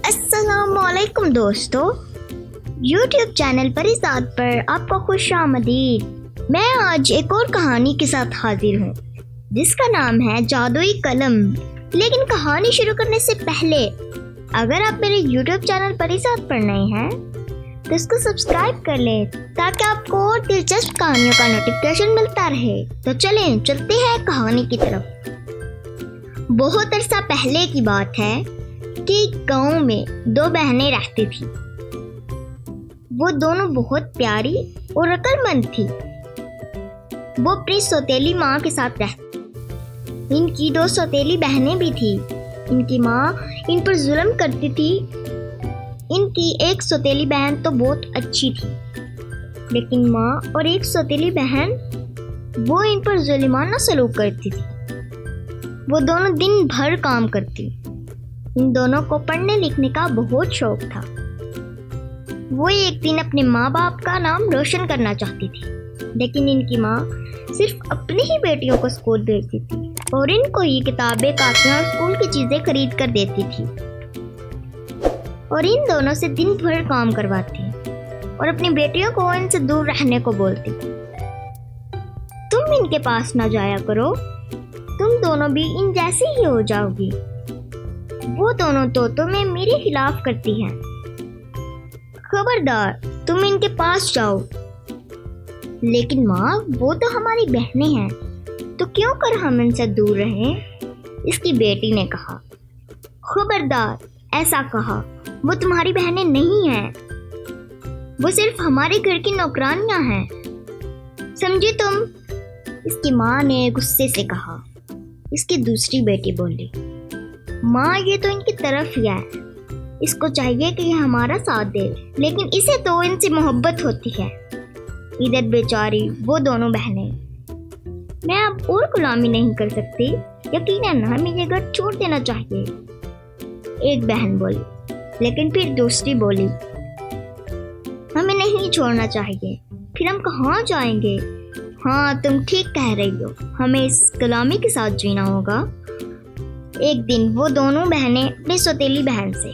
अस्सलामुअलैकुम दोस्तों, YouTube channel परिसाद पर आपका खुशामदीद। मैं आज एक और कहानी के साथ हाजिर हूँ जिसका नाम है जादुई कलम। लेकिन कहानी शुरू करने से पहले अगर आप मेरे YouTube चैनल परिसाद पर नए हैं तो इसको सब्सक्राइब कर लें ताकि आपको और दिलचस्प कहानियों का नोटिफिकेशन मिलता रहे। तो चलते हैं कहानी की तरफ। बहुत अरसा पहले की बात है कि गांव में दो बहनें रहती थी। वो दोनों बहुत प्यारी और अक्लमंद थी। वो अपनी सौतेली माँ के साथ रहती। इनकी दो सौतेली बहनें भी थी। इनकी माँ इन पर जुल्म करती थी। इनकी एक सौतेली बहन तो बहुत अच्छी थी, लेकिन माँ और एक सौतेली बहन वो इन पर जुल्माना सलूक करती थी। वो दोनों दिन भर काम करती। इन दोनों को पढ़ने लिखने का बहुत शौक था। वो एक दिन अपने माँ बाप का नाम रोशन करना चाहती थी, लेकिन इनकी माँ सिर्फ अपनी ही बेटियों को स्कूल भेजती थी और इनको ही किताबें, कापियाँ और स्कूल की चीजें खरीद कर देती थी और इन दोनों से दिन भर काम करवाती और अपनी बेटियों को इनसे दूर रहने को बोलती। तुम इनके पास ना जाया करो, तुम दोनों भी इन जैसी ही हो जाओगी। वो दोनों तो तुम्हें मेरे खिलाफ करती हैं। खबरदार, तुम इनके पास जाओ। लेकिन माँ, वो तो हमारी बहनें हैं, तो क्यों कर हम इनसे दूर रहें? इसकी बेटी ने कहा। खबरदार, ऐसा कहा। वो तुम्हारी बहनें नहीं हैं। वो सिर्फ हमारे घर की नौकरानियां हैं, समझी तुम? इसकी माँ ने गुस्से से कहा। इसकी दूसरी बेटी बोली, माँ, ये तो इनकी तरफ ही है। इसको चाहिए कि ये हमारा साथ दे, लेकिन इसे तो इनसे मोहब्बत होती है। इधर बेचारी वो दोनों बहनें। मैं अब और गुलामी नहीं कर सकती। यकीनन हमें ये घर छोड़ देना चाहिए, एक बहन बोली। लेकिन फिर दूसरी बोली, हमें नहीं छोड़ना चाहिए। फिर हम कहाँ जाएंगे? हाँ, तुम ठीक कह रही हो, हमें इस गुलामी के साथ जीना होगा। एक दिन वो दोनों बहनें अपनी सौतेली बहन से,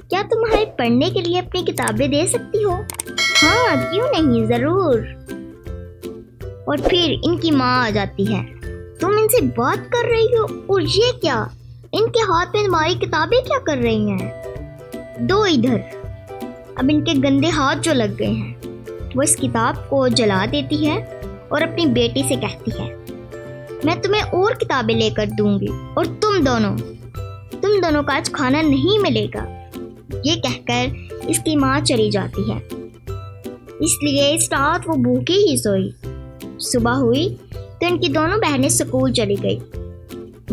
क्या तुम हमें पढ़ने के लिए अपनी किताबें दे सकती हो? हाँ, क्यों नहीं, जरूर। और फिर इनकी माँ आ जाती है। तुम इनसे बात कर रही हो और ये क्या? इनके हाथ में तुम्हारी किताबें क्या कर रही हैं? दो इधर। अब इनके गंदे हाथ जो लग गए हैं। वो इस किताब को जला देती है और अपनी बेटी से कहती है, मैं तुम्हें और किताबें लेकर दूंगी और तुम दोनों का आज खाना नहीं मिलेगा। ये कहकर इसकी माँ चली जाती है। इसलिए इस रात वो भूखी ही सोई। सुबह हुई तो इनकी दोनों बहनें स्कूल चली गई।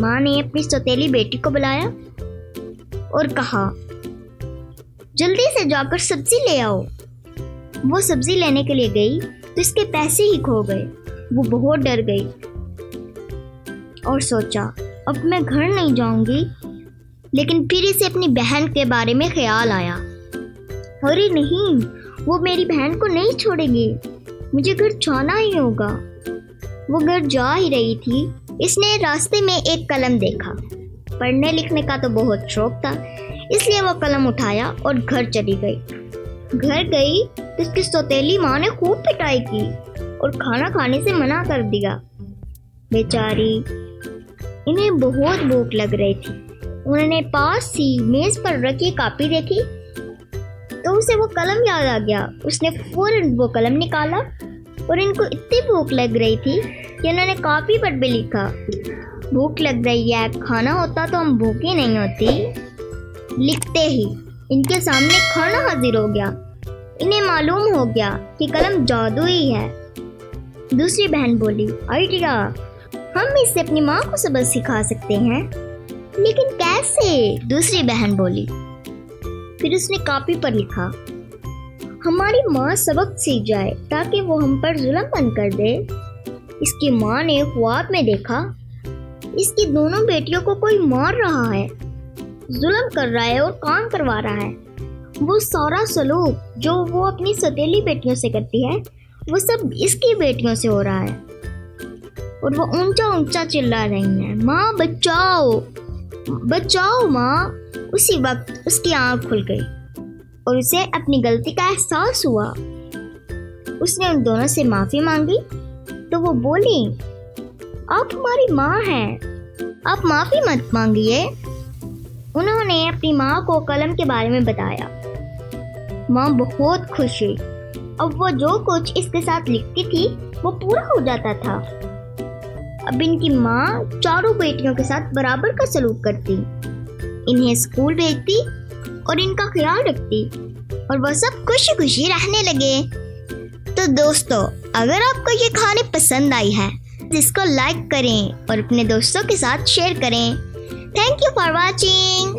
माँ ने अपनी सौतेली बेटी को बुलाया और कहा, जल्दी से जाकर सब्जी ले आओ। वो सब्जी लेने के लिए गई तो इसके पैसे ही खो गए। वो बहुत डर गई और सोचा, अब मैं घर नहीं जाऊंगी। लेकिन फिर इसे अपनी बहन के बारे में ख्याल आया। अरे नहीं, वो मेरी बहन को नहीं छोड़ेगी, मुझे घर जाना ही होगा। वो घर जा ही रही थी, इसने रास्ते में एक कलम देखा। पढ़ने लिखने का तो बहुत शौक था, इसलिए वो कलम उठाया और घर चली गई। घर गई तो इसकी सौतेली माँ ने खूब पिटाई की और खाना खाने से मना कर दिया। बेचारी, इन्हें बहुत भूख लग रही थी। उन्होंने पास ही मेज पर रखी कॉपी देखी तो उसे वो कलम याद आ गया। उसने फौरन वो कलम निकाला और इनको इतनी भूख लग रही थी कि उन्होंने कॉपी पर भी लिखा, भूख लग रही है, खाना होता तो हम भूखे नहीं होती। लिखते ही इनके सामने खाना हाजिर हो गया। इन्हें मालूम हो गया कि कलम जादुई है। दूसरी बहन बोली, आइडिया, हम इससे अपनी माँ को सबक सिखा सकते हैं। लेकिन कैसे? दूसरी बहन बोली। फिर उसने कॉपी पर लिखा, हमारी माँ सबक सीख जाए ताकि वो हम पर जुल्म बंद कर दे। इसकी माँ ने ख्वाब में देखा, इसकी दोनों बेटियों को कोई मार रहा है, जुल्म कर रहा है और काम करवा रहा है। वो सारा सलूक जो वो अपनी सौतेली बेटियों से करती है, वो सब इसकी बेटियों से हो रहा है। और वो ऊंचा ऊंचा चिल्ला रही हैं, माँ बचाओ, बचाओ माँ, उसी वक्त उसकी आंख खुल गई और उसे अपनी गलती का एहसास हुआ। उसने उन दोनों से माफी मांगी तो वो बोली, आप हमारी माँ हैं, आप माफी मत मांगिए। उन्होंने अपनी माँ को कलम के बारे में बताया। माँ बहुत खुश हुई। अब वो जो कुछ इसके साथ लिखती थी वो पूरा हो जाता था। अब इनकी माँ चारों बेटियों के साथ बराबर का सलूक करती, इन्हें स्कूल भेजती और इनका ख्याल रखती और वो सब खुशी खुशी रहने लगे। तो दोस्तों, अगर आपको ये कहानी पसंद आई है तो इसको लाइक करें और अपने दोस्तों के साथ शेयर करें। Thank you for watching.